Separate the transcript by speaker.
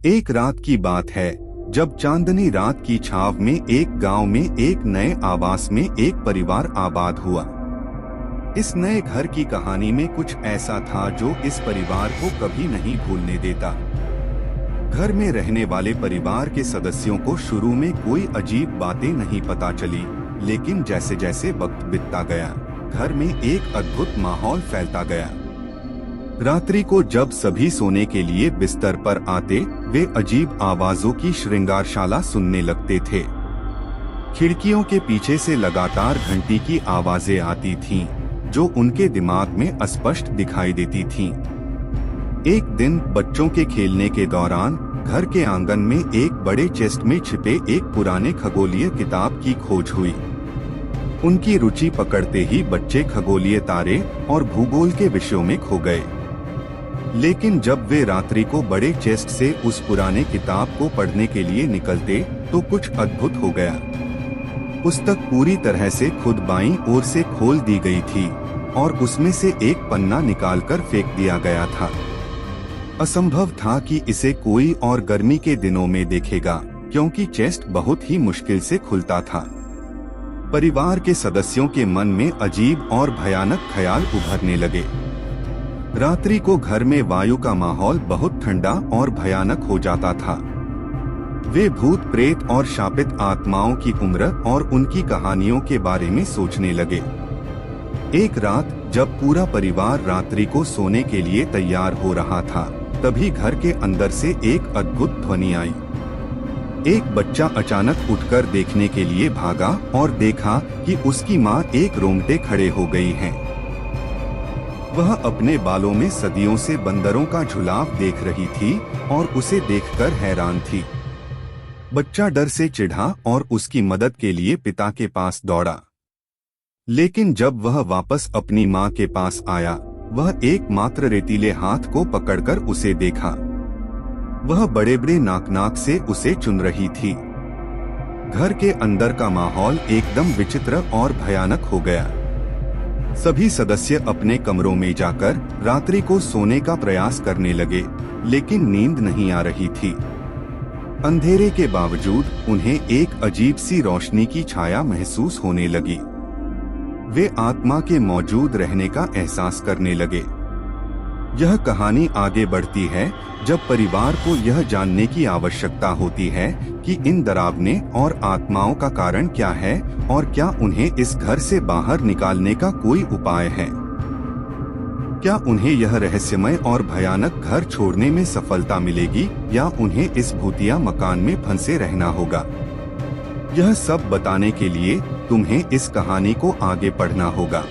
Speaker 1: एक रात की बात है जब चांदनी रात की छाव में एक गांव में एक नए आवास में एक परिवार आबाद हुआ। इस नए घर की कहानी में कुछ ऐसा था जो इस परिवार को कभी नहीं भूलने देता। घर में रहने वाले परिवार के सदस्यों को शुरू में कोई अजीब बातें नहीं पता चली, लेकिन जैसे जैसे वक्त बीतता गया घर में एक अद्भुत माहौल फैलता गया। रात्रि को जब सभी सोने के लिए बिस्तर पर आते, वे अजीब आवाजों की श्रृंगारशाला सुनने लगते थे। खिड़कियों के पीछे से लगातार घंटी की आवाजें आती थीं, जो उनके दिमाग में अस्पष्ट दिखाई देती थीं। एक दिन बच्चों के खेलने के दौरान घर के आंगन में एक बड़े चेस्ट में छिपे एक पुराने खगोलीय किताब की खोज हुई। उनकी रुचि पकड़ते ही बच्चे खगोलीय तारे और भूगोल के विषयों में खो गए। लेकिन जब वे रात्रि को बड़े चेस्ट से उस पुराने किताब को पढ़ने के लिए निकलते तो कुछ अद्भुत हो गया। पुस्तक पूरी तरह से खुद बाईं ओर से खोल दी गई थी और उसमें से एक पन्ना निकालकर फेंक दिया गया था। असंभव था कि इसे कोई और गर्मी के दिनों में देखेगा, क्योंकि चेस्ट बहुत ही मुश्किल से खुलता था। परिवार के सदस्यों के मन में अजीब और भयानक ख्याल उभरने लगे। रात्रि को घर में वायु का माहौल बहुत ठंडा और भयानक हो जाता था। वे भूत प्रेत और शापित आत्माओं की उम्र और उनकी कहानियों के बारे में सोचने लगे। एक रात जब पूरा परिवार रात्रि को सोने के लिए तैयार हो रहा था, तभी घर के अंदर से एक अद्भुत ध्वनि आई। एक बच्चा अचानक उठकर देखने के लिए भागा और देखा कि उसकी माँ एक रोंगटे खड़े हो गई हैं। वह अपने बालों में सदियों से बंदरों का झुलाव देख रही थी और उसे देखकर हैरान थी। बच्चा डर से चिढ़ा और उसकी मदद के लिए पिता के पास दौड़ा। लेकिन जब वह वापस अपनी माँ के पास आया, वह एकमात्र रेतीले हाथ को पकड़कर उसे देखा। वह बड़े बड़े नाक से उसे चुन रही थी। घर के अंदर का माहौल एकदम विचित्र और भयानक हो गया। सभी सदस्य अपने कमरों में जाकर रात्रि को सोने का प्रयास करने लगे, लेकिन नींद नहीं आ रही थी। अंधेरे के बावजूद उन्हें एक अजीब सी रोशनी की छाया महसूस होने लगी। वे आत्मा के मौजूद रहने का एहसास करने लगे। यह कहानी आगे बढ़ती है जब परिवार को यह जानने की आवश्यकता होती है कि इन डरावने और आत्माओं का कारण क्या है और क्या उन्हें इस घर से बाहर निकालने का कोई उपाय है। क्या उन्हें यह रहस्यमय और भयानक घर छोड़ने में सफलता मिलेगी या उन्हें इस भूतिया मकान में फंसे रहना होगा। यह सब बताने के लिए तुम्हें इस कहानी को आगे पढ़ना होगा।